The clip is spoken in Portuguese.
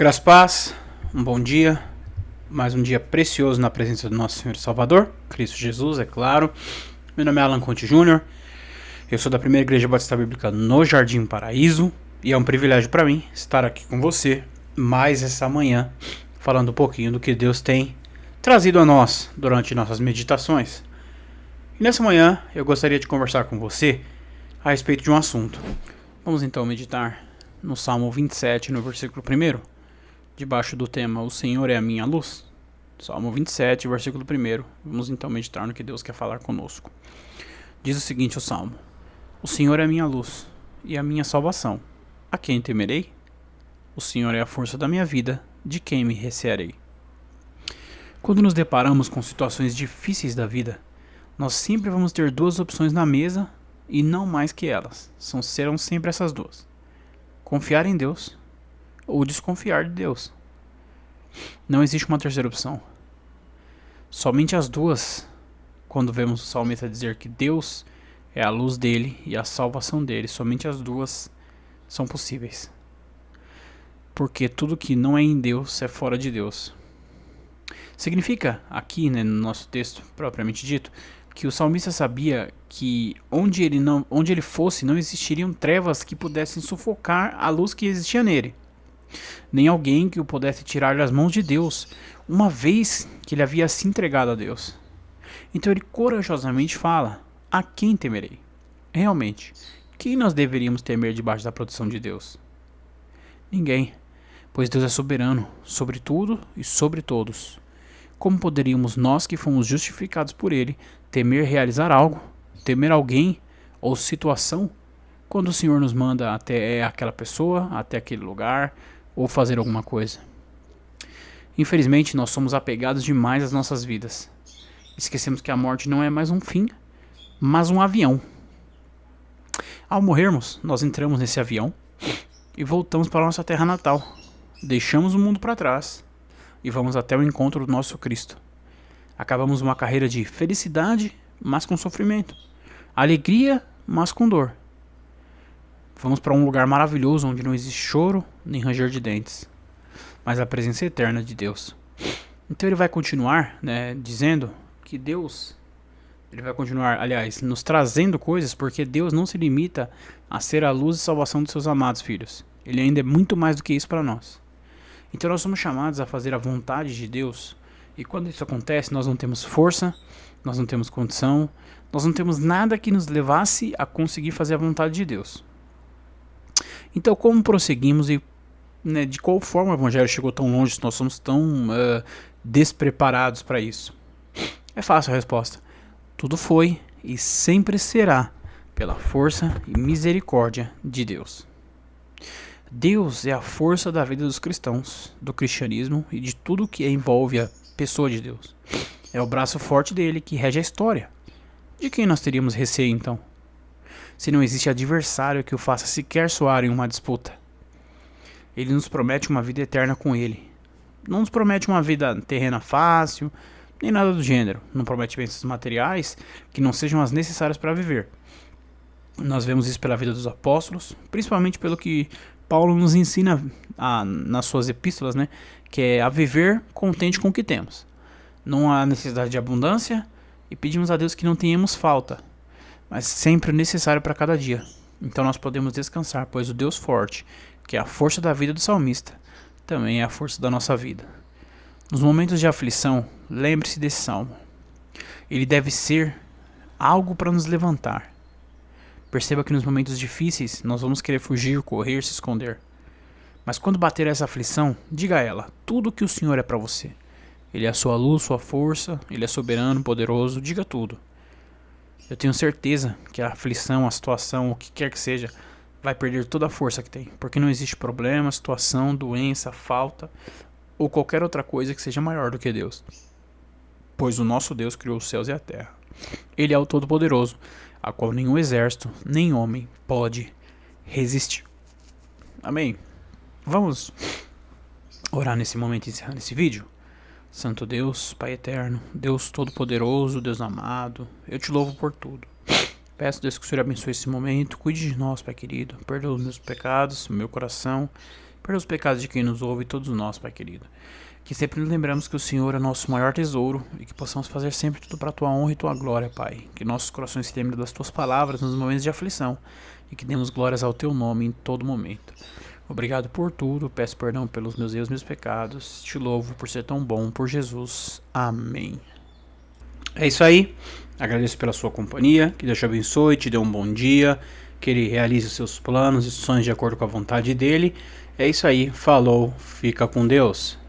Graças a paz, um bom dia, mais um dia precioso na presença do nosso Senhor e Salvador, Cristo Jesus, é claro. Meu nome é Alan Conte Júnior, eu sou da Primeira Igreja Batista Bíblica no Jardim Paraíso e é um privilégio para mim estar aqui com você mais essa manhã, falando um pouquinho do que Deus tem trazido a nós durante nossas meditações. E nessa manhã eu gostaria de conversar com você a respeito de um assunto. Vamos então meditar no Salmo 27, no versículo 1, debaixo do tema O Senhor é a minha luz. Salmo 27, versículo 1. Vamos então meditar no que Deus quer falar conosco. Diz o seguinte o Salmo: O Senhor é a minha luz e a minha salvação. A quem temerei? O Senhor é a força da minha vida, de quem me recearei? Quando nos deparamos com situações difíceis da vida, nós sempre vamos ter duas opções na mesa e não mais que elas. Serão sempre essas duas: confiar em Deus ou desconfiar de Deus. Não existe uma terceira opção. Somente as duas, quando vemos o salmista dizer que Deus é a luz dele e a salvação dele, somente as duas são possíveis. Porque tudo que não é em Deus é fora de Deus. Significa aqui, no nosso texto propriamente dito, que o salmista sabia que onde ele fosse não existiriam trevas que pudessem sufocar a luz que existia nele, nem alguém que o pudesse tirar das mãos de Deus, uma vez que ele havia se entregado a Deus. Então ele corajosamente fala: a quem temerei? Realmente, quem nós deveríamos temer debaixo da proteção de Deus? Ninguém, pois Deus é soberano sobre tudo e sobre todos. Como poderíamos nós que fomos justificados por Ele temer realizar algo, temer alguém ou situação, quando o Senhor nos manda até aquela pessoa, até aquele lugar, ou fazer alguma coisa? Infelizmente, nós somos apegados demais às nossas vidas. Esquecemos que a morte não é mais um fim, mas um avião. Ao morrermos, nós entramos nesse avião e voltamos para a nossa terra natal. Deixamos o mundo para trás e vamos até o encontro do nosso Cristo. Acabamos uma carreira de felicidade, mas com sofrimento. Alegria, mas com dor. Vamos para um lugar maravilhoso onde não existe choro nem ranger de dentes, mas a presença eterna de Deus. Então ele vai continuar, dizendo que Deus, ele vai continuar, aliás, nos trazendo coisas, porque Deus não se limita a ser a luz e salvação dos seus amados filhos. Ele ainda é muito mais do que isso para nós. Então nós somos chamados a fazer a vontade de Deus, e quando isso acontece, nós não temos força, nós não temos condição, nós não temos nada que nos levasse a conseguir fazer a vontade de Deus. Então, como prosseguimos e de qual forma o Evangelho chegou tão longe se nós somos tão despreparados para isso? É fácil a resposta. Tudo foi e sempre será pela força e misericórdia de Deus. Deus é a força da vida dos cristãos, do cristianismo e de tudo que envolve a pessoa de Deus. É o braço forte dele que rege a história. De quem nós teríamos receio então? Se não existe adversário que o faça sequer soar em uma disputa. Ele nos promete uma vida eterna com ele. Não nos promete uma vida terrena fácil, nem nada do gênero. Não promete bênçãos materiais que não sejam as necessárias para viver. Nós vemos isso pela vida dos apóstolos, principalmente pelo que Paulo nos ensina nas suas epístolas, que é a viver contente com o que temos. Não há necessidade de abundância e pedimos a Deus que não tenhamos falta, mas sempre o necessário para cada dia. Então nós podemos descansar, pois o Deus forte, que é a força da vida do salmista, também é a força da nossa vida. Nos momentos de aflição, lembre-se desse salmo. Ele deve ser algo para nos levantar. Perceba que nos momentos difíceis nós vamos querer fugir, correr, se esconder. Mas quando bater essa aflição, diga a ela tudo que o Senhor é para você. Ele é a sua luz, sua força, Ele é soberano, poderoso, diga tudo. Eu tenho certeza que a aflição, a situação, o que quer que seja, vai perder toda a força que tem. Porque não existe problema, situação, doença, falta ou qualquer outra coisa que seja maior do que Deus. Pois o nosso Deus criou os céus e a terra. Ele é o Todo-Poderoso, a qual nenhum exército, nem homem pode resistir. Amém? Vamos orar nesse momento e encerrar esse vídeo? Santo Deus, Pai eterno, Deus todo-poderoso, Deus amado, eu te louvo por tudo. Peço, Deus, que o Senhor abençoe esse momento, cuide de nós, Pai querido, perdoa os meus pecados, o meu coração, perdoa os pecados de quem nos ouve e todos nós, Pai querido. Que sempre nos lembramos que o Senhor é nosso maior tesouro e que possamos fazer sempre tudo para a Tua honra e Tua glória, Pai. Que nossos corações se lembrem das Tuas palavras nos momentos de aflição e que demos glórias ao Teu nome em todo momento. Obrigado por tudo, peço perdão pelos meus erros e meus pecados. Te louvo por ser tão bom, por Jesus. Amém. É isso aí. Agradeço pela sua companhia. Que Deus te abençoe, te dê um bom dia. Que Ele realize os seus planos e sonhos de acordo com a vontade dele. É isso aí. Falou. Fica com Deus.